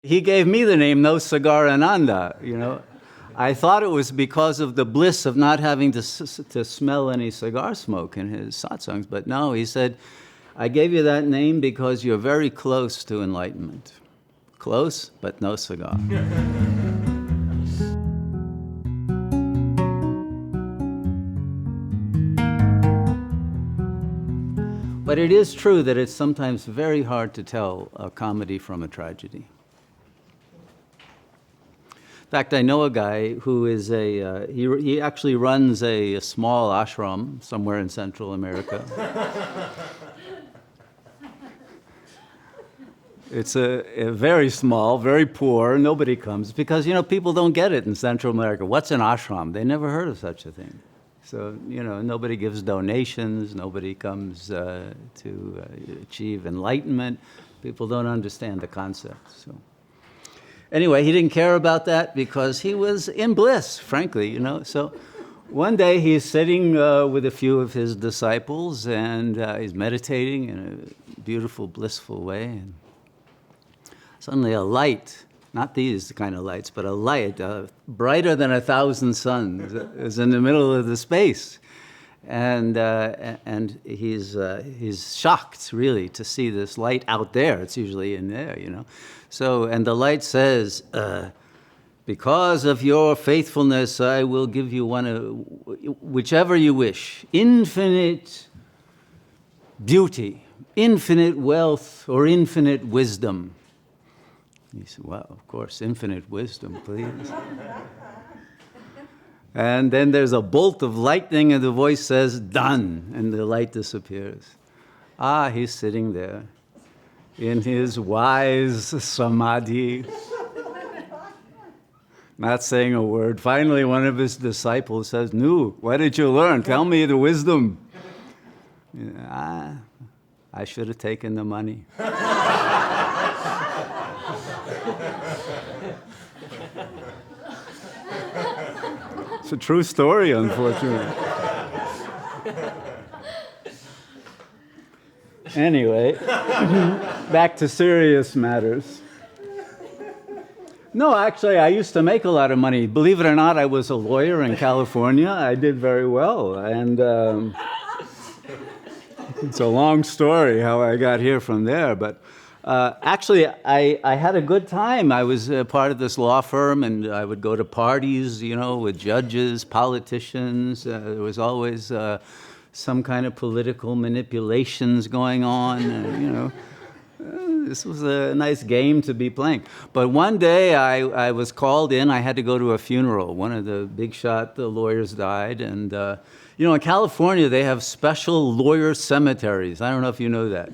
He gave me the name No Cigar Ananda, I thought it was because of the bliss of not having to smell any cigar smoke in his satsangs, but no, he said, I gave you that name because you're very close to enlightenment. Close, but no cigar. But it is true that it's sometimes very hard to tell a comedy from a tragedy. In fact, I know a guy who is he actually runs a small ashram somewhere in Central America. It's a very small, very poor, nobody comes, because, people don't get it in Central America. What's an ashram? They never heard of such a thing. So, nobody gives donations, nobody comes to achieve enlightenment. People don't understand the concept, so. Anyway, he didn't care about that because he was in bliss, frankly, So one day he's sitting with a few of his disciples, and he's meditating in a beautiful, blissful way. And suddenly a light, not these kind of lights, but a light brighter than 1,000 suns is in the middle of the space. And he's shocked, really, to see this light out there. It's usually in there, So, and the light says, because of your faithfulness, I will give you whichever you wish, infinite beauty, infinite wealth, or infinite wisdom. He said, well, of course, infinite wisdom, please. And then there's a bolt of lightning, and the voice says, done, and the light disappears. He's sitting there in his wise samadhi, not saying a word. Finally, one of his disciples says, Nu, what did you learn? Tell me the wisdom. I should have taken the money. It's a true story, unfortunately. Anyway, back to serious matters. No, actually, I used to make a lot of money. Believe it or not, I was a lawyer in California. I did very well. And it's a long story how I got here from there. But actually, I had a good time. I was part of this law firm, and I would go to parties, with judges, politicians. There was always some kind of political manipulations going on, This was a nice game to be playing. But one day I was called in. I had to go to a funeral. One of the big shot lawyers died. And, in California, they have special lawyer cemeteries. I don't know if you know that.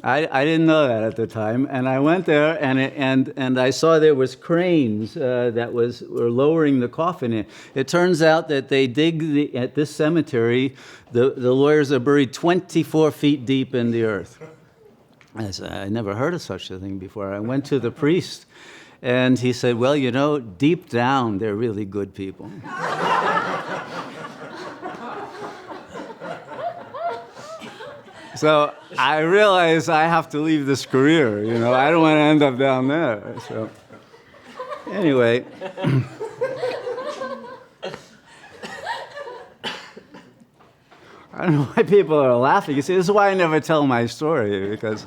I didn't know that at the time, and I went there, and I saw there was cranes that were lowering the coffin in. It turns out that they dig at this cemetery, the lawyers are buried 24 feet deep in the earth. I never heard of such a thing before. I went to the priest, and he said, well, deep down, they're really good people. So I realized I have to leave this career, I don't want to end up down there. So anyway. I don't know why people are laughing. You see, this is why I never tell my story, because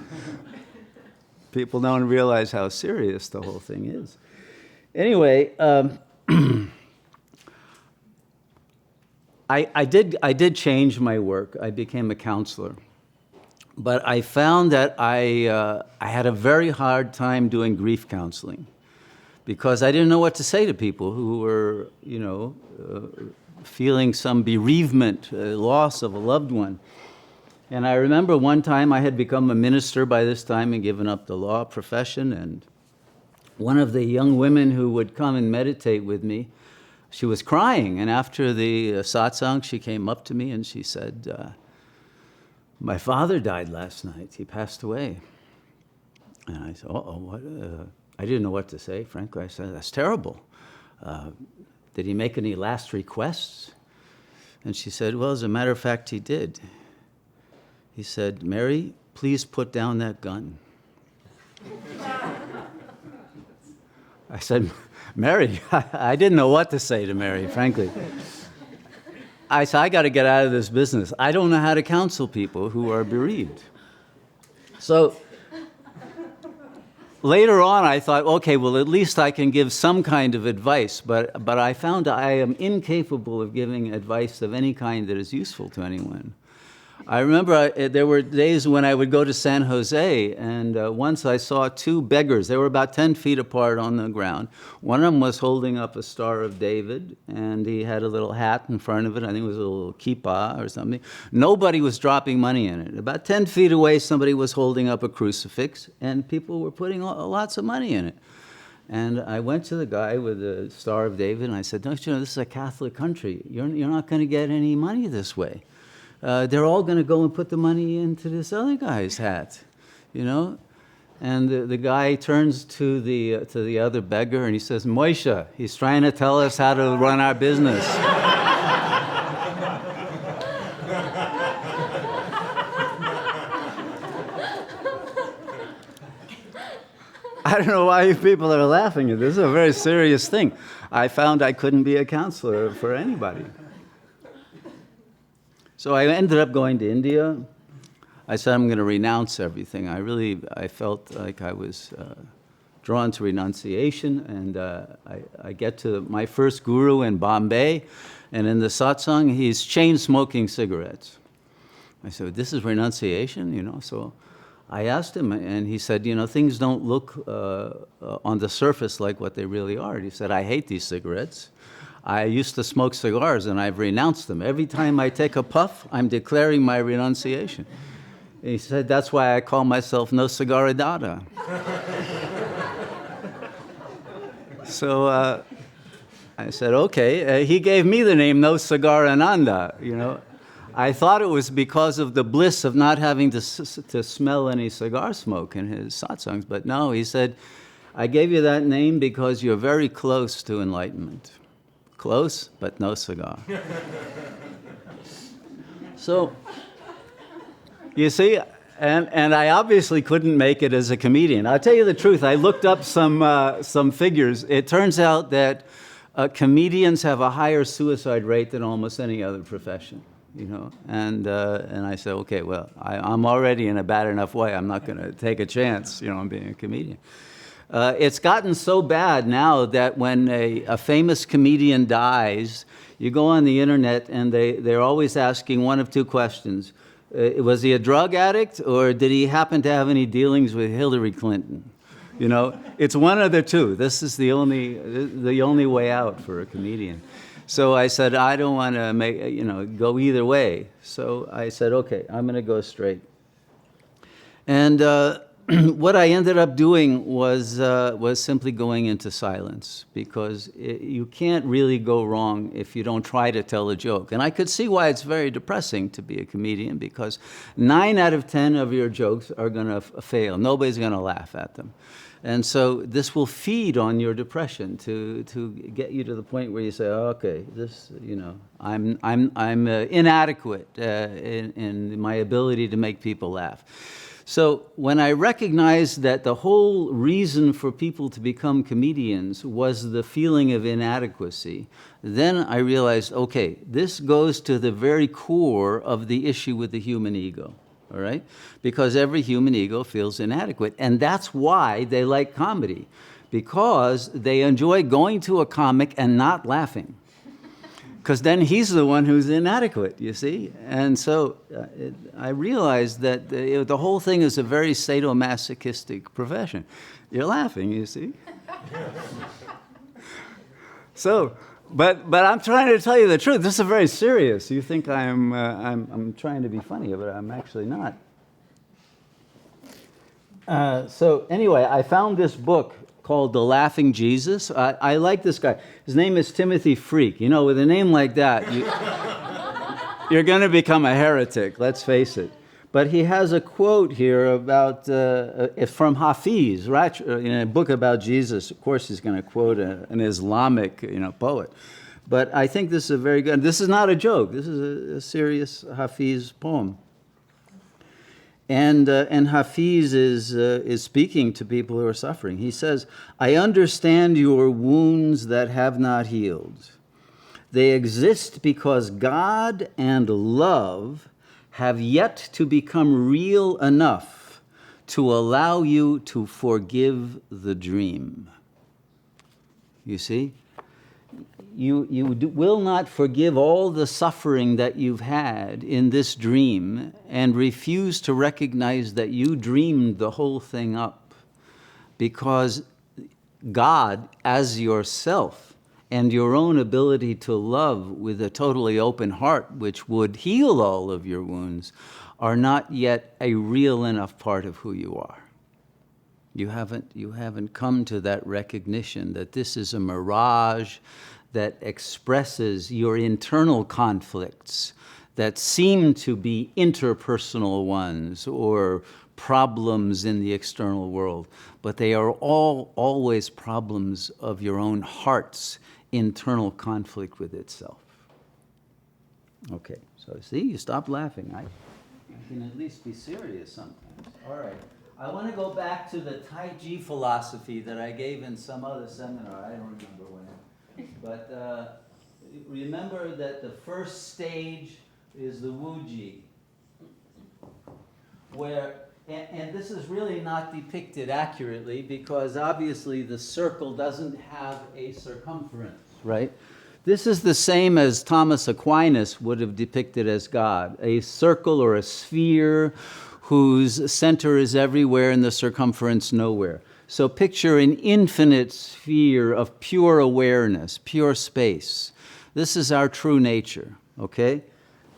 people don't realize how serious the whole thing is. Anyway, I did change my work. I became a counselor. But I found that I had a very hard time doing grief counseling because I didn't know what to say to people who were, feeling some bereavement, loss of a loved one. And I remember one time I had become a minister by this time and given up the law profession. And one of the young women who would come and meditate with me, she was crying. And after the satsang, she came up to me and she said, my father died last night. He passed away. And I said, what? I didn't know what to say, frankly. I said, that's terrible. Did he make any last requests? And she said, well, as a matter of fact, he did. He said, Mary, please put down that gun. I said, Mary, I didn't know what to say to Mary, frankly. I said, I got to get out of this business. I don't know how to counsel people who are bereaved. So later on, I thought, okay, well, at least I can give some kind of advice, but I found I am incapable of giving advice of any kind that is useful to anyone. I remember there were days when I would go to San Jose, and once I saw two beggars. They were about 10 feet apart on the ground. One of them was holding up a Star of David, and he had a little hat in front of it. I think it was a little kippah or something. Nobody was dropping money in it. About 10 feet away, somebody was holding up a crucifix, and people were putting lots of money in it. And I went to the guy with the Star of David, and I said, don't you know, this is a Catholic country. You're not going to get any money this way. They're all going to go and put the money into this other guy's hat, you know? And the guy turns to the other beggar and he says, Moishe, he's trying to tell us how to run our business. I don't know why you people are laughing at this. This is a very serious thing. I found I couldn't be a counselor for anybody. So I ended up going to India. I said, I'm going to renounce everything. I felt like I was drawn to renunciation, and I get to my first guru in Bombay, and in the satsang, he's chain-smoking cigarettes. I said, this is renunciation, you know? So I asked him, and he said, you know, things don't look on the surface like what they really are. And he said, I hate these cigarettes. I used to smoke cigars, and I've renounced them. Every time I take a puff, I'm declaring my renunciation. And he said, that's why I call myself No Cigar Dada. So I said, okay. He gave me the name No Cigar Ananda, you know. I thought it was because of the bliss of not having to smell any cigar smoke in his satsangs, but no, he said, I gave you that name because you're very close to enlightenment. Close, but no cigar. So, you see, and I obviously couldn't make it as a comedian. I'll tell you the truth, I looked up some figures. It turns out that comedians have a higher suicide rate than almost any other profession, you know. And I said, okay, well, I'm already in a bad enough way. I'm not going to take a chance, you know, on being a comedian. It's gotten so bad now that when a famous comedian dies, you go on the internet and they're always asking one of two questions. Was he a drug addict, or did he happen to have any dealings with Hillary Clinton? You know, it's one of the two. This is the only way out for a comedian. So I said, I don't want to go either way. So I said, okay, I'm going to go straight. And what I ended up doing was simply going into silence, because you can't really go wrong if you don't try to tell a joke. And I could see why it's very depressing to be a comedian, because 9 out of 10 of your jokes are going to fail. Nobody's going to laugh at them. And so this will feed on your depression to get you to the point where you say, oh, okay, this, you know, I'm inadequate in my ability to make people laugh. So when I recognized that the whole reason for people to become comedians was the feeling of inadequacy, then I realized, okay, this goes to the very core of the issue with the human ego, all right? Because every human ego feels inadequate, and that's why they like comedy, because they enjoy going to a comic and not laughing. Because then he's the one who's inadequate, you see? And so I realized that the whole thing is a very sadomasochistic profession. You're laughing, you see? So, but I'm trying to tell you the truth. This is very serious. You think I'm trying to be funny, but I'm actually not. So anyway, I found this book called The Laughing Jesus. I like this guy. His name is Timothy Freak. You know, with a name like that, you're going to become a heretic, let's face it. But he has a quote here about, from Hafiz, right, in a book about Jesus. Of course, he's going to quote an Islamic, poet. But I think this is this is not a joke. This is a serious Hafiz poem. And Hafiz is speaking to people who are suffering. He says, I understand your wounds that have not healed. They exist because God and love have yet to become real enough to allow you to forgive the dream. You see? You will not forgive all the suffering that you've had in this dream and refuse to recognize that you dreamed the whole thing up, because God, as yourself, and your own ability to love with a totally open heart, which would heal all of your wounds, are not yet a real enough part of who you are. You haven't come to that recognition that this is a mirage that expresses your internal conflicts that seem to be interpersonal ones or problems in the external world, but they are all always problems of your own heart's internal conflict with itself. Okay, so see, you stop laughing. I can at least be serious sometimes. All right. I want to go back to the Tai Chi philosophy that I gave in some other seminar. I don't remember when. But remember that the first stage is the Wuji, where, and this is really not depicted accurately because obviously the circle doesn't have a circumference, right? This is the same as Thomas Aquinas would have depicted as God, a circle or a sphere whose center is everywhere and the circumference nowhere. So picture an infinite sphere of pure awareness, pure space. This is our true nature, okay?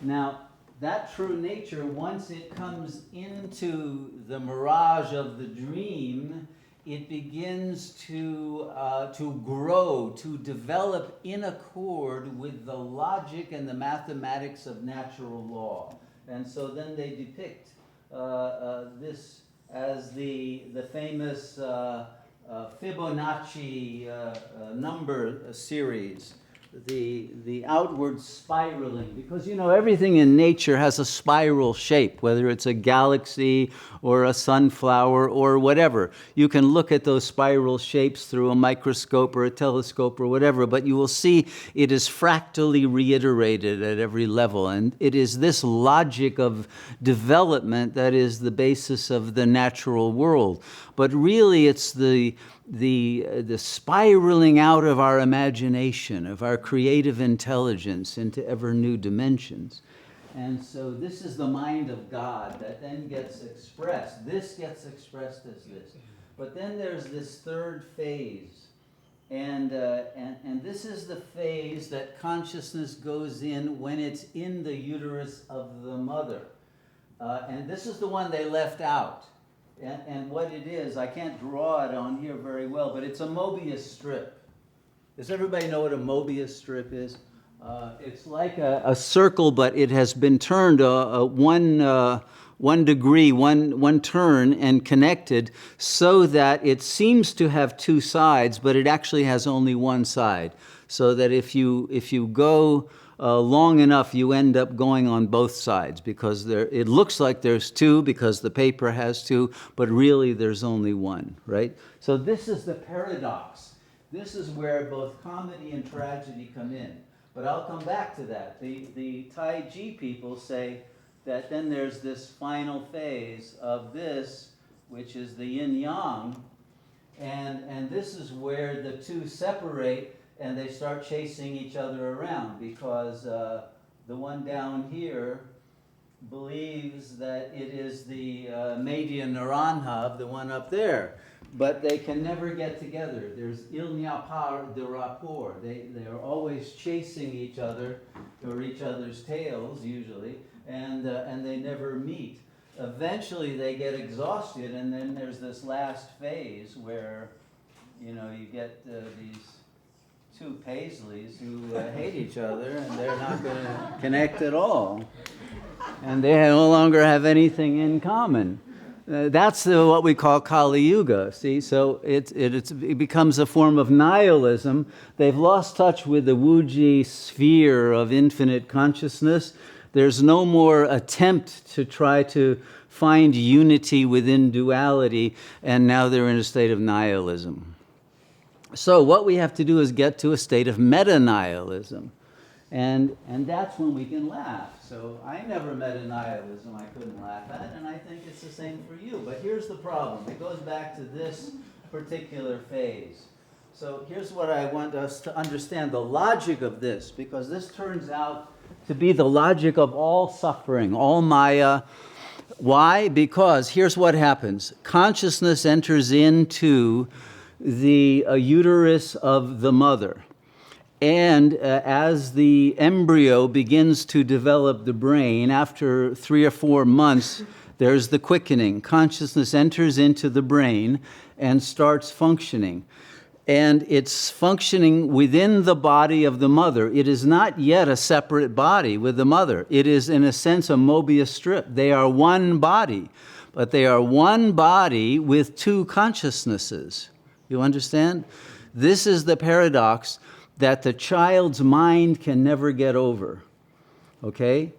Now, that true nature, once it comes into the mirage of the dream, it begins to grow, to develop in accord with the logic and the mathematics of natural law. And so then they depict this as the famous Fibonacci number series, the outward spiraling, because you know everything in nature has a spiral shape, whether it's a galaxy or a sunflower or whatever. You can look at those spiral shapes through a microscope or a telescope or whatever, but you will see it is fractally reiterated at every level, and it is this logic of development that is the basis of the natural world. But really it's the spiraling out of our imagination, of our creative intelligence into ever new dimensions. And so this is the mind of God that then gets expressed. This gets expressed as this. But then there's this third phase. And this is the phase that consciousness goes in when it's in the uterus of the mother. And this is the one they left out. And what it is, I can't draw it on here very well, but it's a Mobius strip. Does everybody know what a Mobius strip is? It's like a circle, but it has been turned one degree, one turn, and connected so that it seems to have two sides, but it actually has only one side. So that if you go long enough, you end up going on both sides, because it looks like there's two because the paper has two, but really there's only one, right? So this is the paradox. This is where both comedy and tragedy come in. But I'll come back to that. The Tai Chi people say that then there's this final phase of this, which is the yin-yang, and this is where the two separate and they start chasing each other around, because the one down here believes that it is the media naranja of the one up there. But they can never get together. There's il n'y a pas de rapport. They are always chasing each other, or each other's tails usually, and they never meet. Eventually they get exhausted, and then there's this last phase where, you know, you get these two Paisleys who hate each other, and they're not going to connect at all, and they no longer have anything in common. That's what we call Kali Yuga, see? So it becomes a form of nihilism. They've lost touch with the Wuji sphere of infinite consciousness. There's no more attempt to try to find unity within duality, and now they're in a state of nihilism. So what we have to do is get to a state of meta-nihilism. And that's when we can laugh. So I never met a nihilism I couldn't laugh at, and I think it's the same for you. But here's the problem. It goes back to this particular phase. So here's what I want us to understand, the logic of this, because this turns out to be the logic of all suffering, all Maya. Why? Because here's what happens. Consciousness enters into the uterus of the mother. And as the embryo begins to develop the brain, after 3 or 4 months, there's the quickening. Consciousness enters into the brain and starts functioning. And it's functioning within the body of the mother. It is not yet a separate body with the mother. It is, in a sense, a Mobius strip. They are one body, but they are one body with 2 consciousnesses. You understand? This is the paradox that the child's mind can never get over. Okay?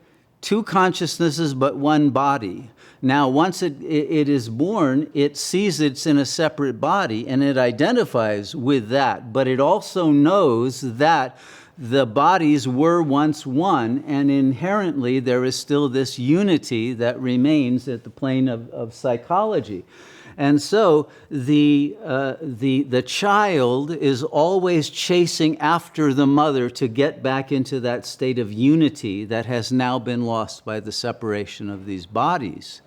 2 consciousnesses, but one body. Now, once it is born, it sees it's in a separate body, and it identifies with that. But it also knows that the bodies were once one, and inherently there is still this unity that remains at the plane of psychology. And so the child is always chasing after the mother to get back into that state of unity that has now been lost by the separation of these bodies.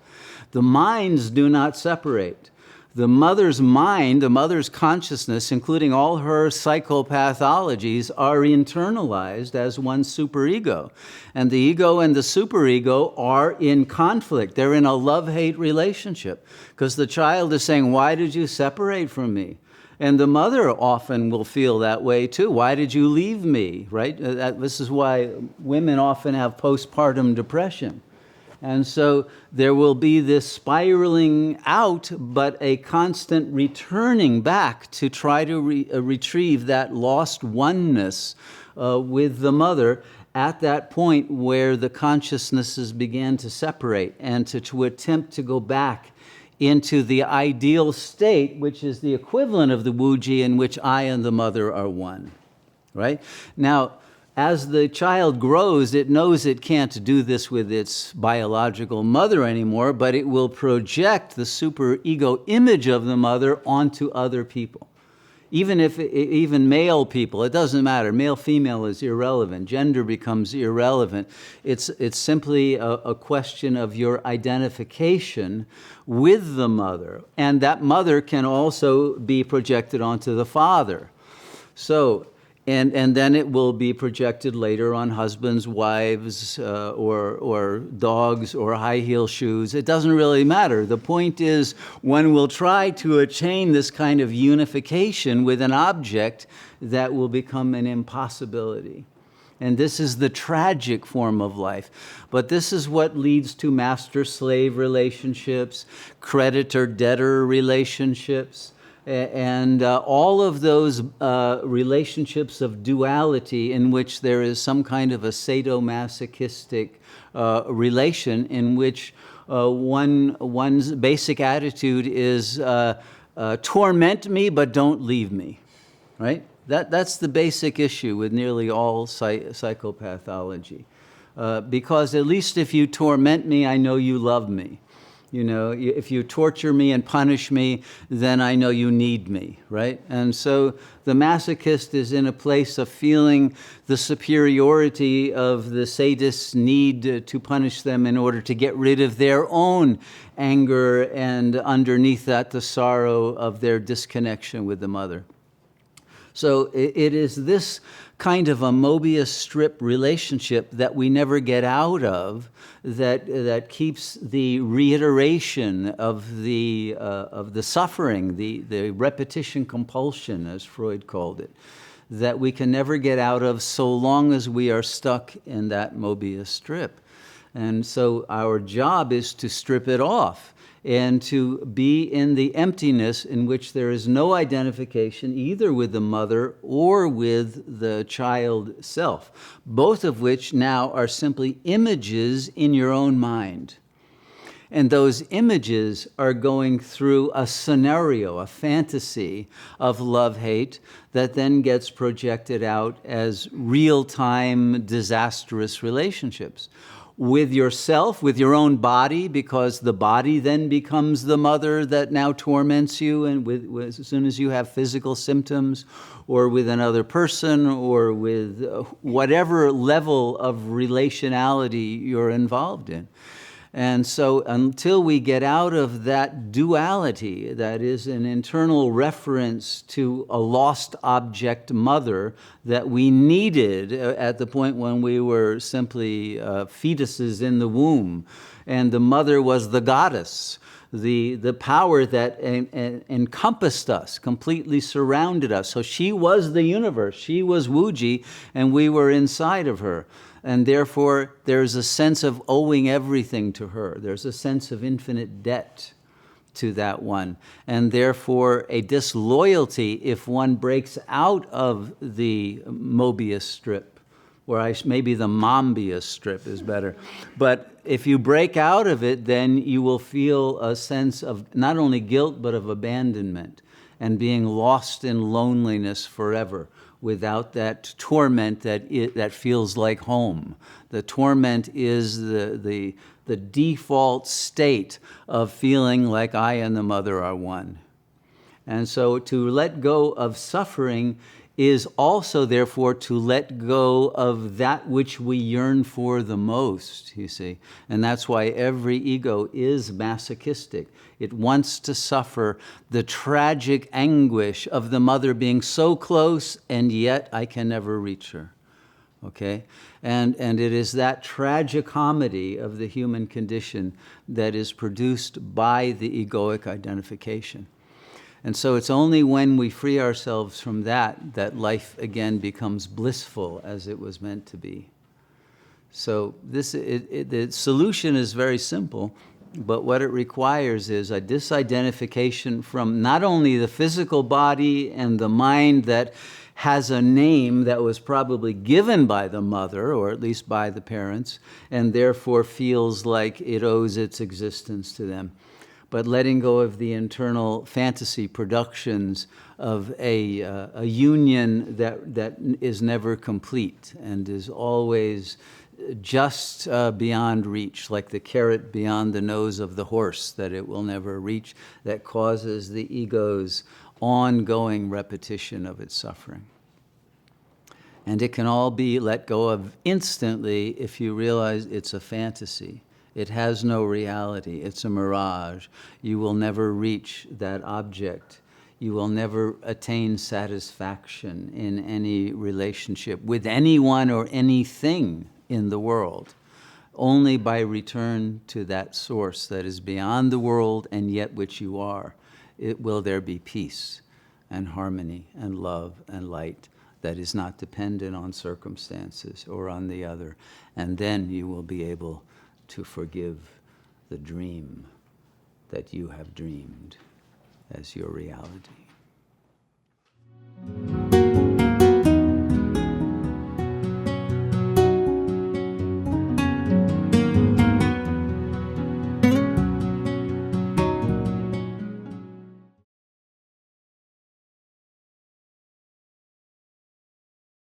The minds do not separate. The mother's mind, the mother's consciousness, including all her psychopathologies, are internalized as one superego. And the ego and the superego are in conflict. They're in a love-hate relationship because the child is saying, why did you separate from me? And the mother often will feel that way too. Why did you leave me, right? This is why women often have postpartum depression. And so there will be this spiraling out, but a constant returning back to try to retrieve that lost oneness with the mother at that point where the consciousnesses began to separate and to attempt to go back into the ideal state, which is the equivalent of the Wuji in which I and the mother are one, right? Now, as the child grows, it knows it can't do this with its biological mother anymore, but it will project the superego image of the mother onto other people. Even male people, it doesn't matter. Male, female is irrelevant. Gender becomes irrelevant. It's simply a question of your identification with the mother. And that mother can also be projected onto the father. So, and then it will be projected later on husbands, wives, or dogs, or high heel shoes. It doesn't really matter. The point is, one will try to attain this kind of unification with an object that will become an impossibility. And this is the tragic form of life. But this is what leads to master-slave relationships, creditor-debtor relationships, and all of those relationships of duality in which there is some kind of a sadomasochistic relation in which one's basic attitude is torment me but don't leave me, right? That's the basic issue with nearly all psychopathology. Because at least if you torment me, I know you love me. You know, if you torture me and punish me, then I know you need me, right? And so the masochist is in a place of feeling the superiority of the sadist's need to punish them in order to get rid of their own anger, and underneath that, the sorrow of their disconnection with the mother. So it is this kind of a Mobius strip relationship that we never get out of, that keeps the reiteration of the suffering, the repetition compulsion, as Freud called it, that we can never get out of so long as we are stuck in that Mobius strip. And so our job is to strip it off and to be in the emptiness in which there is no identification either with the mother or with the child self, both of which now are simply images in your own mind. And those images are going through a scenario, a fantasy of love-hate that then gets projected out as real-time disastrous relationships. With yourself, with your own body, because the body then becomes the mother that now torments you, and as soon as you have physical symptoms, or with another person, or with whatever level of relationality you're involved in. And so until we get out of that duality, that is an internal reference to a lost object mother that we needed at the point when we were simply fetuses in the womb, and the mother was the goddess, the power that encompassed us, completely surrounded us. So she was the universe, she was Wuji, and we were inside of her. And therefore, there's a sense of owing everything to her. There's a sense of infinite debt to that one. And therefore, a disloyalty if one breaks out of the Mobius strip, or maybe the Mombius strip is better. But if you break out of it, then you will feel a sense of not only guilt, but of abandonment and being lost in loneliness forever, without that torment that feels like home. The torment is the default state of feeling like I and the mother are one. And so to let go of suffering is also, therefore, to let go of that which we yearn for the most, you see. And that's why every ego is masochistic. It wants to suffer the tragic anguish of the mother being so close, and yet I can never reach her. Okay? And it is that tragicomedy of the human condition that is produced by the egoic identification. And so it's only when we free ourselves from that life again becomes blissful as it was meant to be. So the solution is very simple, but what it requires is a disidentification from not only the physical body and the mind that has a name that was probably given by the mother, or at least by the parents, and therefore feels like it owes its existence to them. But letting go of the internal fantasy productions of a union that is never complete and is always just beyond reach, like the carrot beyond the nose of the horse that it will never reach, that causes the ego's ongoing repetition of its suffering. And it can all be let go of instantly if you realize it's a fantasy. It has no reality. It's a mirage. You will never reach that object. You will never attain satisfaction in any relationship with anyone or anything in the world. Only by return to that source that is beyond the world and yet which you are, will there be peace and harmony and love and light that is not dependent on circumstances or on the other. And then you will be able to forgive the dream that you have dreamed as your reality.